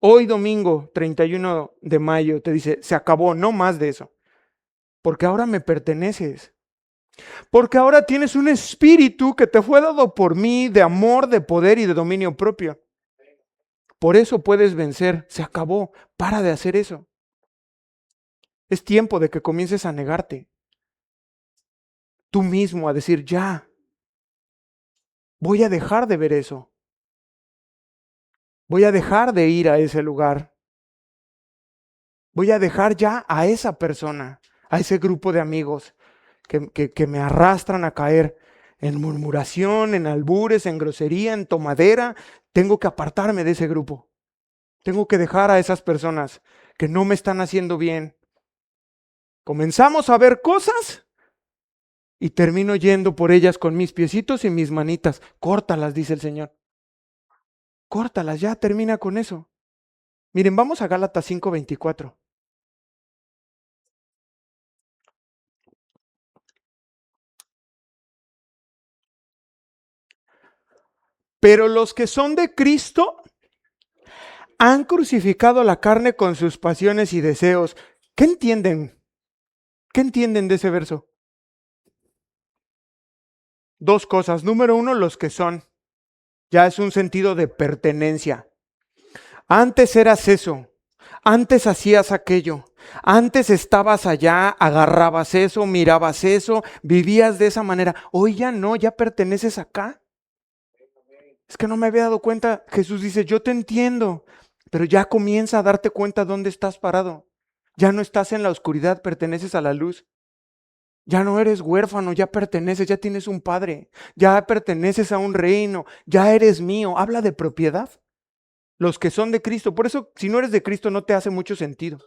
Hoy domingo 31 de mayo te dice, se acabó, no más de eso. Porque ahora me perteneces. Porque ahora tienes un espíritu que te fue dado por mí de amor, de poder y de dominio propio. Por eso puedes vencer. Se acabó. Para de hacer eso. Es tiempo de que comiences a negarte. Tú mismo a decir, ya, voy a dejar de ver eso. Voy a dejar de ir a ese lugar. Voy a dejar ya a esa persona, a ese grupo de amigos que me arrastran a caer en murmuración, en albures, en grosería, en tomadera. Tengo que apartarme de ese grupo. Tengo que dejar a esas personas que no me están haciendo bien. Comenzamos a ver cosas y termino yendo por ellas con mis piecitos y mis manitas. Córtalas, dice el Señor. Córtalas, ya termina con eso. Miren, vamos a Gálatas 5:24. Pero los que son de Cristo han crucificado la carne con sus pasiones y deseos. ¿Qué entienden? ¿Qué entienden de ese verso? Dos cosas. Número uno, los que son. Ya es un sentido de pertenencia. Antes eras eso. Antes hacías aquello. Antes estabas allá, agarrabas eso, mirabas eso, vivías de esa manera. Hoy ya no, ya perteneces acá. Es que no me había dado cuenta. Jesús dice, yo te entiendo, pero ya comienza a darte cuenta dónde estás parado. Ya no estás en la oscuridad, perteneces a la luz. Ya no eres huérfano, ya perteneces, ya tienes un padre, ya perteneces a un reino, ya eres mío. Habla de propiedad. Los que son de Cristo. Por eso, si no eres de Cristo, no te hace mucho sentido.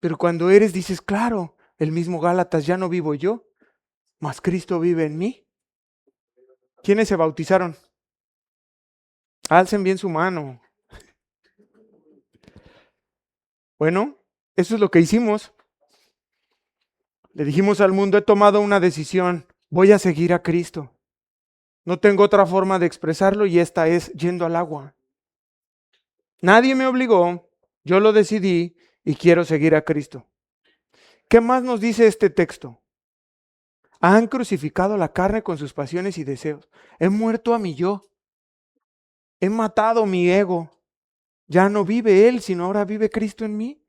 Pero cuando eres, dices, claro, el mismo Gálatas, ya no vivo yo, mas Cristo vive en mí. ¿Quiénes se bautizaron? Alcen bien su mano. Bueno, eso es lo que hicimos. Le dijimos al mundo, he tomado una decisión, voy a seguir a Cristo. No tengo otra forma de expresarlo y esta es yendo al agua. Nadie me obligó, yo lo decidí y quiero seguir a Cristo. ¿Qué más nos dice este texto? Han crucificado la carne con sus pasiones y deseos. He muerto a mi yo. He matado mi ego. Ya no vive Él, sino ahora vive Cristo en mí.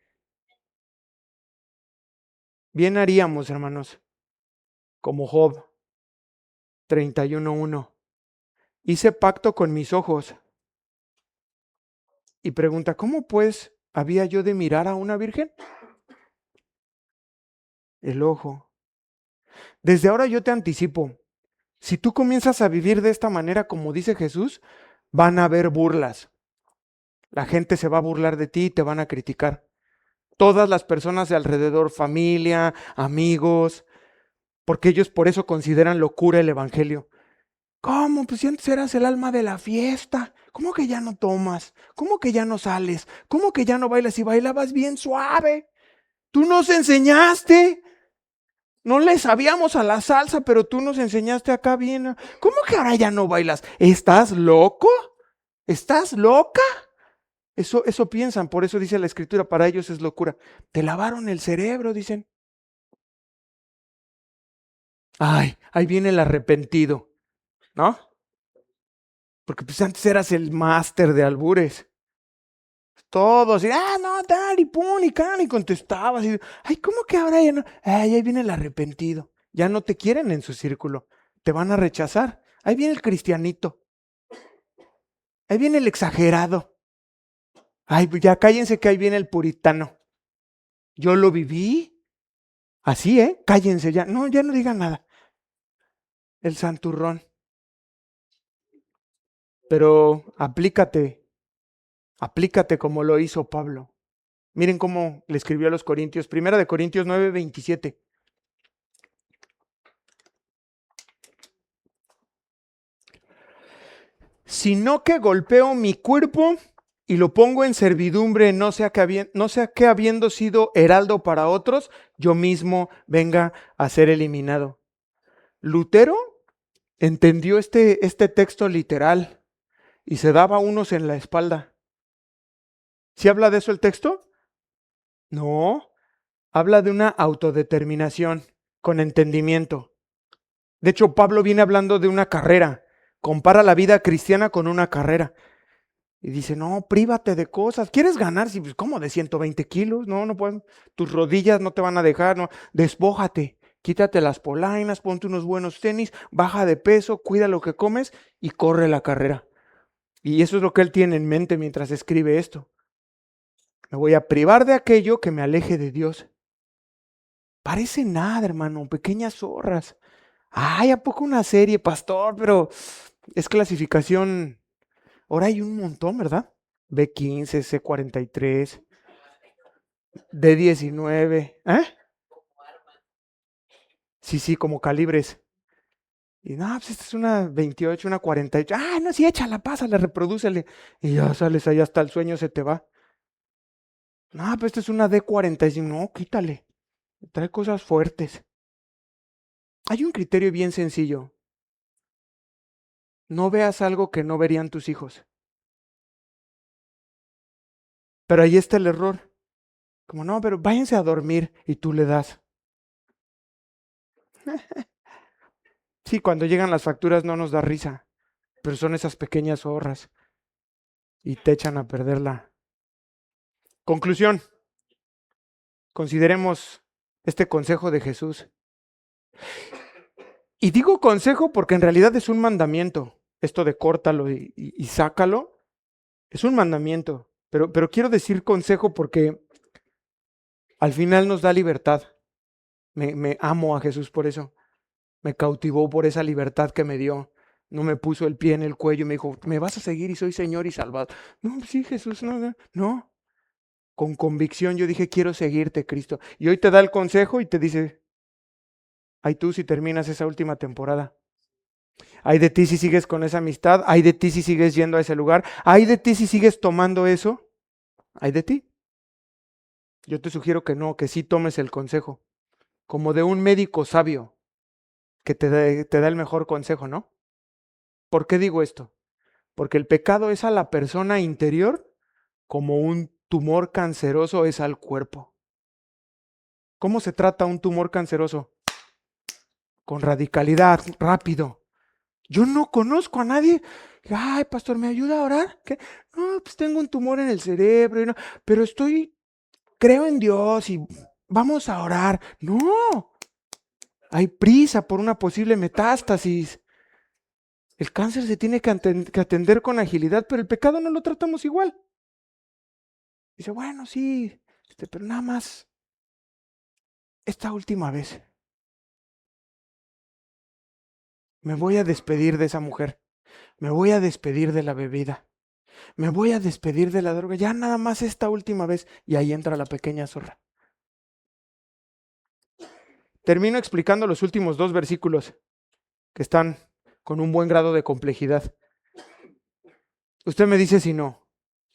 Bien haríamos, hermanos, como Job 31:1. Hice pacto con mis ojos. Y pregunta, ¿cómo pues había yo de mirar a una virgen? El ojo. Desde ahora yo te anticipo, si tú comienzas a vivir de esta manera, como dice Jesús, van a haber burlas. La gente se va a burlar de ti y te van a criticar. Todas las personas de alrededor, familia, amigos, porque ellos por eso consideran locura el evangelio. ¿Cómo? Pues si antes eras el alma de la fiesta. ¿Cómo que ya no tomas? ¿Cómo que ya no sales? ¿Cómo que ya no bailas y bailabas bien suave? Tú nos enseñaste. No le sabíamos a la salsa, pero tú nos enseñaste acá bien. ¿Cómo que ahora ya no bailas? ¿Estás loco? ¿Estás loca? Eso piensan, por eso dice la escritura, para ellos es locura. Te lavaron el cerebro, dicen. Ay, ahí viene el arrepentido, ¿no? Porque pues antes eras el máster de albures. Todos, y, no, tal, y pum, y can, y contestabas. Y, ay, ¿cómo que ahora ya no? Ay, ahí viene el arrepentido. Ya no te quieren en su círculo. Te van a rechazar. Ahí viene el cristianito. Ahí viene el exagerado. Ay, pues ya cállense que ahí viene el puritano. Yo lo viví. Así, ¿eh? Cállense ya. No, ya no digan nada. El santurrón. Pero aplícate como lo hizo Pablo. Miren cómo le escribió a los Corintios. Primera de Corintios 9:27. Sino que golpeo mi cuerpo y lo pongo en servidumbre, no sea que habiendo sido heraldo para otros, yo mismo venga a ser eliminado. Lutero entendió este texto literal y se daba unos en la espalda. ¿Sí habla de eso el texto? No, habla de una autodeterminación con entendimiento. De hecho, Pablo viene hablando de una carrera, compara la vida cristiana con una carrera. Y dice, no, prívate de cosas. ¿Quieres ganar? Sí, pues, ¿cómo? ¿De 120 kilos? No, no pueden. Tus rodillas no te van a dejar. No. Despójate. Quítate las polainas, ponte unos buenos tenis, baja de peso, cuida lo que comes y corre la carrera. Y eso es lo que él tiene en mente mientras escribe esto. Me voy a privar de aquello que me aleje de Dios. Parece nada, hermano, pequeñas zorras. Ay, ¿a poco una serie, pastor? Pero es clasificación. Ahora hay un montón, ¿verdad? B15, C43, D19, ¿eh? Sí, sí, como calibres. Y no, pues esta es una 28, una 48. Ah, no, sí, échala, pásale, reprodúcele. Y ya sales ahí hasta el sueño se te va. No, pues esta es una D45. No, quítale. Trae cosas fuertes. Hay un criterio bien sencillo. No veas algo que no verían tus hijos. Pero ahí está el error. Como no, pero váyanse a dormir y tú le das. Sí, cuando llegan las facturas no nos da risa, pero son esas pequeñas ahorras y te echan a perderla. Conclusión, consideremos este consejo de Jesús. Y digo consejo porque en realidad es un mandamiento. Esto de córtalo y sácalo, es un mandamiento. Pero quiero decir consejo porque al final nos da libertad. Me amo a Jesús por eso. Me cautivó por esa libertad que me dio. No me puso el pie en el cuello y me dijo, me vas a seguir y soy Señor y Salvador. No, sí, Jesús, no. Con convicción yo dije, quiero seguirte, Cristo. Y hoy te da el consejo y te dice, ay tú si terminas esa última temporada. Ay de ti si sigues con esa amistad. Ay de ti si sigues yendo a ese lugar. Ay de ti si sigues tomando eso. Ay de ti. Yo te sugiero que no, que sí tomes el consejo. Como de un médico sabio que te da el mejor consejo, ¿no? ¿Por qué digo esto? Porque el pecado es a la persona interior como un tumor canceroso es al cuerpo. ¿Cómo se trata un tumor canceroso? Con radicalidad, rápido. Yo no conozco a nadie. Ay, pastor, ¿me ayuda a orar? ¿Qué? No, pues tengo un tumor en el cerebro, no, pero creo en Dios y vamos a orar. No, hay prisa por una posible metástasis. El cáncer se tiene que atender con agilidad, pero el pecado no lo tratamos igual. Dice, bueno, sí, pero nada más esta última vez. Me voy a despedir de esa mujer. Me voy a despedir de la bebida. Me voy a despedir de la droga. Ya nada más esta última vez. Y ahí entra la pequeña zorra. Termino explicando los últimos 2 versículos que están con un buen grado de complejidad. Usted me dice si no.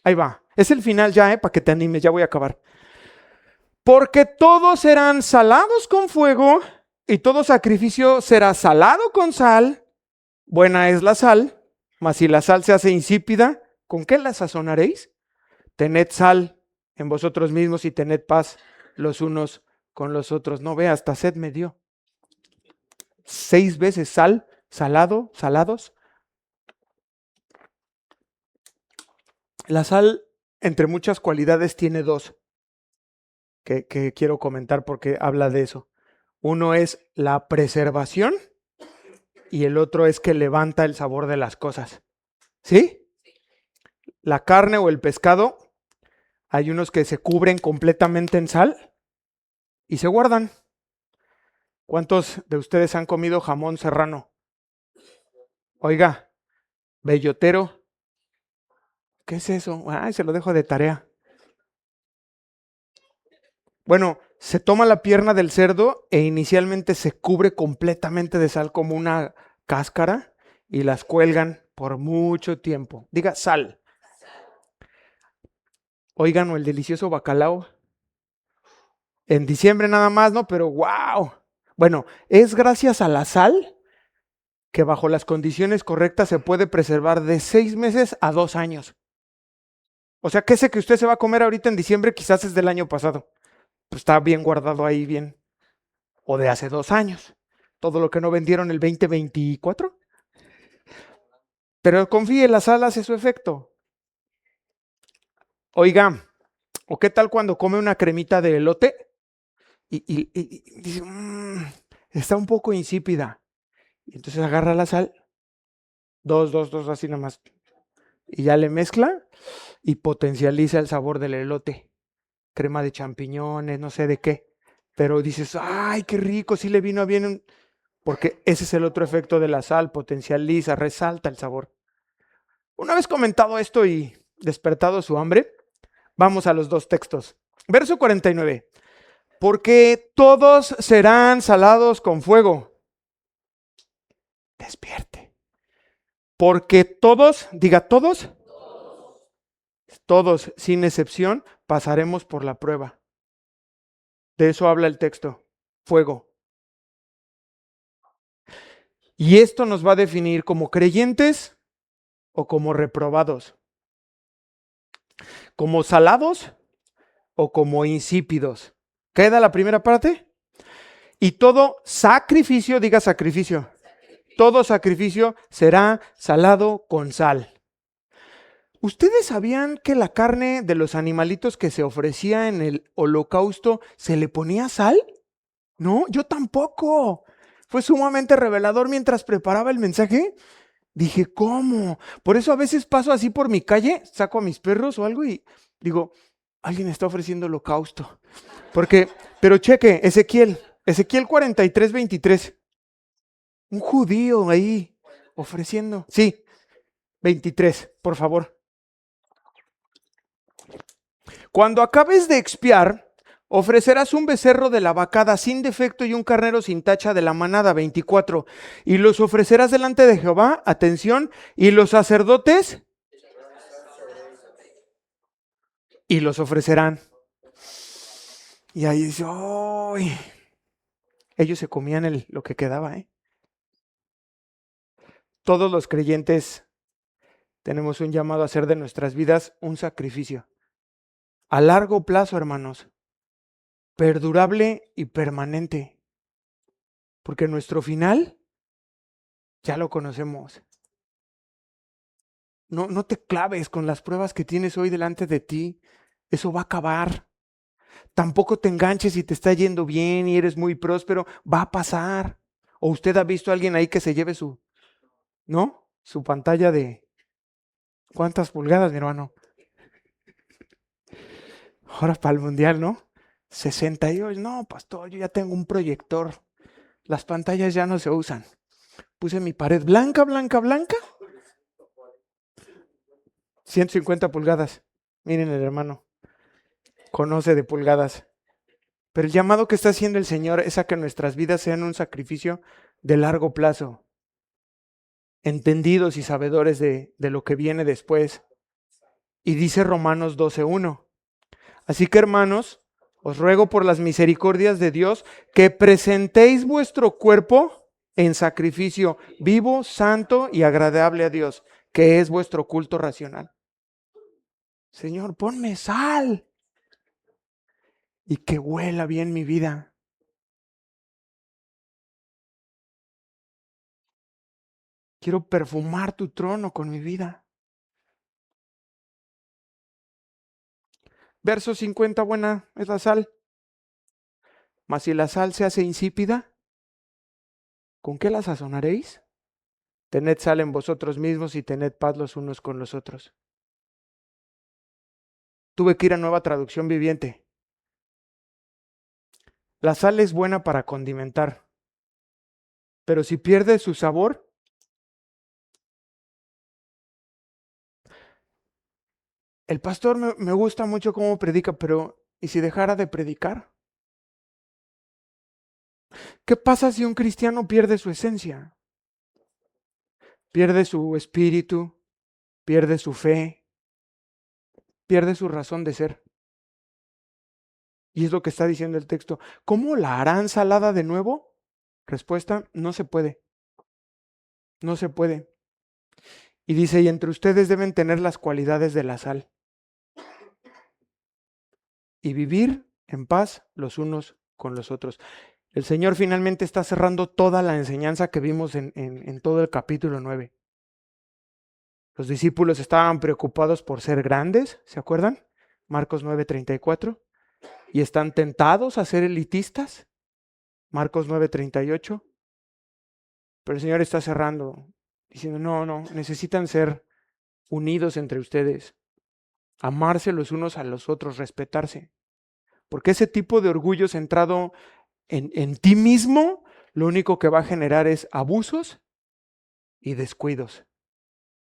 Ahí va. Es el final ya, para que te animes. Ya voy a acabar. Porque todos serán salados con fuego y todo sacrificio será salado con sal. Buena es la sal, mas si la sal se hace insípida, ¿con qué la sazonaréis? Tened sal en vosotros mismos y tened paz los unos con los otros. No ve, hasta sed me dio. 6 veces sal, salado, salados. La sal, entre muchas cualidades, tiene 2 que quiero comentar porque habla de eso. Uno es la preservación y el otro es que levanta el sabor de las cosas. ¿Sí? La carne o el pescado, hay unos que se cubren completamente en sal y se guardan. ¿Cuántos de ustedes han comido jamón serrano? Oiga, bellotero, ¿qué es eso? Ay, se lo dejo de tarea. Bueno, se toma la pierna del cerdo e inicialmente se cubre completamente de sal como una cáscara y las cuelgan por mucho tiempo. Diga sal. Oigan, o el delicioso bacalao. En diciembre nada más, ¿no? Pero wow. Bueno, es gracias a la sal que bajo las condiciones correctas se puede preservar de 6 meses a 2 años. O sea, que ese que usted se va a comer ahorita en diciembre quizás es del año pasado. Pues está bien guardado ahí, bien. O de hace 2 años. Todo lo que no vendieron el 2024. Pero confíe, la sal hace su efecto. Oiga, ¿o qué tal cuando come una cremita de elote? Y dice, está un poco insípida. Y entonces agarra la sal, dos, así nomás. Y ya le mezcla y potencializa el sabor del elote. Crema de champiñones, no sé de qué. Pero dices, ay, qué rico, sí le vino bien. Porque ese es el otro efecto de la sal, potencializa, resalta el sabor. Una vez comentado esto y despertado su hambre, vamos a los 2 textos. Verso 49. Porque todos serán salados con fuego. Despierte. Porque todos, diga todos, sin excepción, pasaremos por la prueba. De eso habla el texto. Fuego. Y esto nos va a definir como creyentes o como reprobados. Como salados o como insípidos. ¿Queda la primera parte? Y todo sacrificio, diga sacrificio. Todo sacrificio será salado con sal. ¿Ustedes sabían que la carne de los animalitos que se ofrecía en el holocausto se le ponía sal? No, yo tampoco. Fue sumamente revelador mientras preparaba el mensaje. Dije, ¿cómo? Por eso a veces paso así por mi calle, saco a mis perros o algo y digo, alguien está ofreciendo holocausto. Porque, pero cheque, Ezequiel 43:23. Un judío ahí ofreciendo. Sí, 23, por favor. Cuando acabes de expiar, ofrecerás un becerro de la vacada sin defecto y un carnero sin tacha de la manada, 24. Y los ofrecerás delante de Jehová, atención, y los sacerdotes y los ofrecerán. Y ahí dice, ¡ay! Ellos se comían lo que quedaba, ¿eh? Todos los creyentes tenemos un llamado a hacer de nuestras vidas un sacrificio. A largo plazo, hermanos, perdurable y permanente. Porque nuestro final ya lo conocemos. No te claves con las pruebas que tienes hoy delante de ti. Eso va a acabar. Tampoco te enganches si te está yendo bien y eres muy próspero. Va a pasar. O usted ha visto a alguien ahí que se lleve ¿no? Su pantalla de ¿cuántas pulgadas, mi hermano? Ahora para el mundial, ¿no? 68. No, pastor, yo ya tengo un proyector. Las pantallas ya no se usan. Puse mi pared blanca, blanca, blanca. 150 pulgadas. Miren el hermano. Conoce de pulgadas. Pero el llamado que está haciendo el Señor es a que nuestras vidas sean un sacrificio de largo plazo. Entendidos y sabedores de lo que viene después. Y dice Romanos 12:1. Así que, hermanos, os ruego por las misericordias de Dios que presentéis vuestro cuerpo en sacrificio vivo, santo y agradable a Dios, que es vuestro culto racional. Señor, ponme sal y que huela bien mi vida. Quiero perfumar tu trono con mi vida. Verso 50, buena es la sal. Mas si la sal se hace insípida, ¿con qué la sazonaréis? Tened sal en vosotros mismos y tened paz los unos con los otros. Tuve que ir a Nueva Traducción Viviente. La sal es buena para condimentar, pero si pierde su sabor, el pastor me gusta mucho cómo predica, pero ¿y si dejara de predicar? ¿Qué pasa si un cristiano pierde su esencia? Pierde su espíritu, pierde su fe, pierde su razón de ser. Y es lo que está diciendo el texto. ¿Cómo la harán salada de nuevo? Respuesta, no se puede. No se puede. Y dice, y entre ustedes deben tener las cualidades de la sal. Y vivir en paz los unos con los otros. El Señor finalmente está cerrando toda la enseñanza que vimos en todo el capítulo 9. Los discípulos estaban preocupados por ser grandes, ¿se acuerdan? Marcos 9:34. Y están tentados a ser elitistas. Marcos 9:38. Pero el Señor está cerrando, diciendo, no, necesitan ser unidos entre ustedes, amarse los unos a los otros, respetarse. Porque ese tipo de orgullo centrado en ti mismo, lo único que va a generar es abusos y descuidos.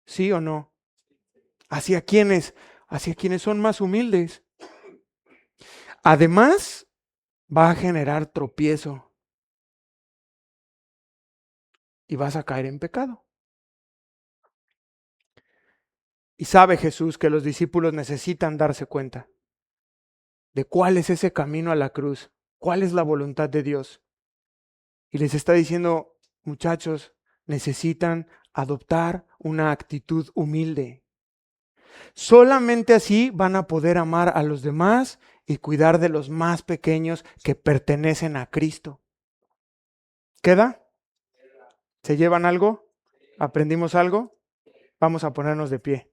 ¿Sí o no? ¿Hacia quiénes? Hacia quienes son más humildes. Además, va a generar tropiezo y vas a caer en pecado. Y sabe Jesús que los discípulos necesitan darse cuenta de cuál es ese camino a la cruz, cuál es la voluntad de Dios. Y les está diciendo, muchachos, necesitan adoptar una actitud humilde. Solamente así van a poder amar a los demás y cuidar de los más pequeños que pertenecen a Cristo. ¿Queda? ¿Se llevan algo? ¿Aprendimos algo? Vamos a ponernos de pie.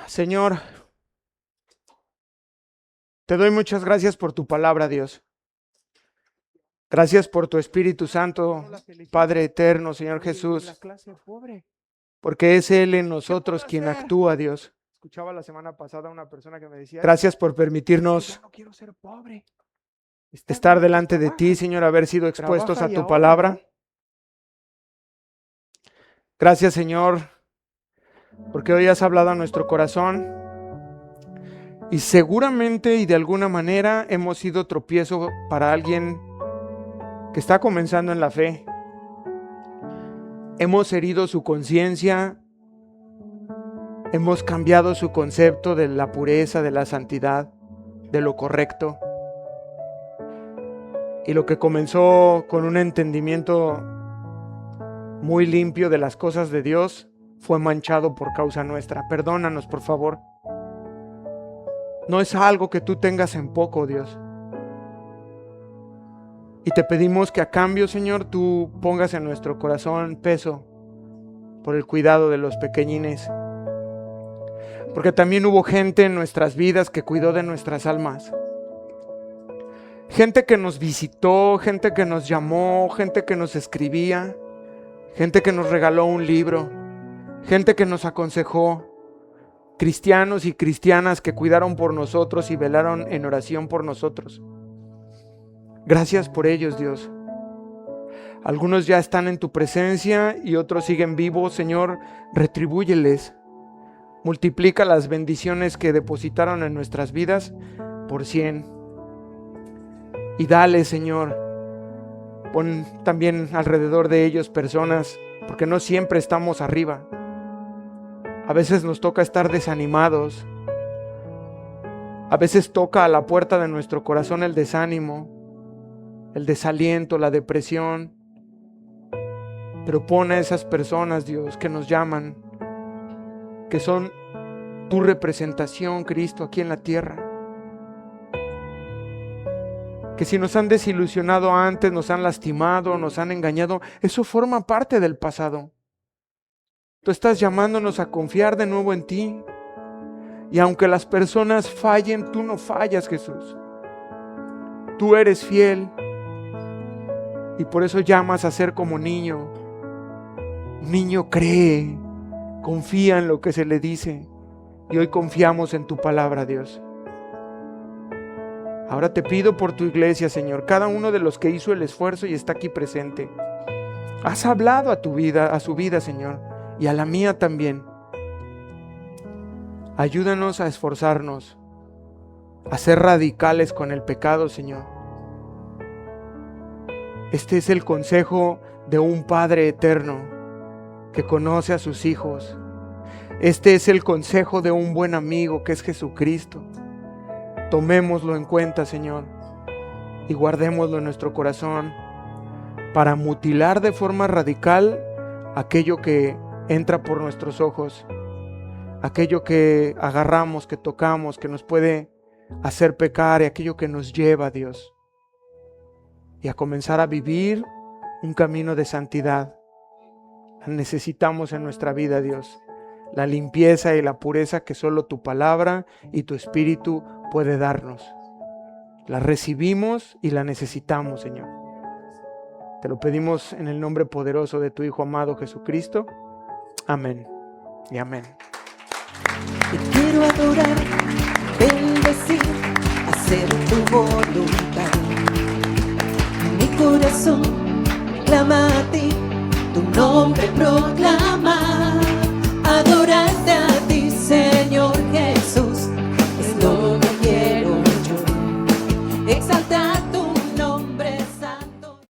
Señor, te doy muchas gracias por tu palabra, Dios. Gracias por tu Espíritu Santo, Padre eterno, Señor Jesús, porque es Él en nosotros quien actúa, Dios. Escuchaba la semana pasada una persona que me decía, gracias por permitirnos estar delante de ti, Señor, haber sido expuestos a tu palabra. Gracias, Señor, porque hoy has hablado a nuestro corazón y seguramente y de alguna manera hemos sido tropiezo para alguien que está comenzando en la fe. Hemos herido su conciencia, hemos cambiado su concepto de la pureza, de la santidad, de lo correcto. Y lo que comenzó con un entendimiento muy limpio de las cosas de Dios fue manchado por causa nuestra. Perdónanos, por favor. No es algo que tú tengas en poco, Dios. Y te pedimos que a cambio, Señor, tú pongas en nuestro corazón peso por el cuidado de los pequeñines. Porque también hubo gente en nuestras vidas que cuidó de nuestras almas. Gente que nos visitó, gente que nos llamó, gente que nos escribía, gente que nos regaló un libro, gente que nos aconsejó, cristianos y cristianas que cuidaron por nosotros y velaron en oración por nosotros. Gracias por ellos, Dios. Algunos ya están en tu presencia y otros siguen vivos, Señor. Retribúyeles. Multiplica las bendiciones que depositaron en nuestras vidas por 100. Y dale, Señor, pon también alrededor de ellos personas, porque no siempre estamos arriba. A veces nos toca estar desanimados. A veces toca a la puerta de nuestro corazón el desánimo, el desaliento, la depresión. Pero pon a esas personas, Dios, que nos llaman, que son tu representación, Cristo, aquí en la tierra. Que si nos han desilusionado antes, nos han lastimado, nos han engañado, eso forma parte del pasado. Tú estás llamándonos a confiar de nuevo en ti. Y aunque las personas fallen, tú no fallas, Jesús. Tú eres fiel. Y por eso llamas a ser como niño. Un niño cree, confía en lo que se le dice. Y hoy confiamos en tu palabra, Dios. Ahora te pido por tu iglesia, Señor, cada uno de los que hizo el esfuerzo y está aquí presente. Has hablado a tu vida, a su vida, Señor, y a la mía también. Ayúdanos a esforzarnos, a ser radicales con el pecado, Señor. Este es el consejo de un Padre eterno que conoce a sus hijos. Este es el consejo de un buen amigo que es Jesucristo. Tomémoslo en cuenta, Señor, y guardémoslo en nuestro corazón para mutilar de forma radical aquello que entra por nuestros ojos, aquello que agarramos, que tocamos, que nos puede hacer pecar y aquello que nos lleva a Dios. Y a comenzar a vivir un camino de santidad. Necesitamos en nuestra vida, Dios, la limpieza y la pureza que solo tu palabra y tu Espíritu puede darnos. La recibimos y la necesitamos, Señor. Te lo pedimos en el nombre poderoso de tu Hijo amado Jesucristo. Amén y amén. Te quiero adorar, bendecir, hacer tu voluntad. Mi corazón clama a ti, tu nombre proclamar.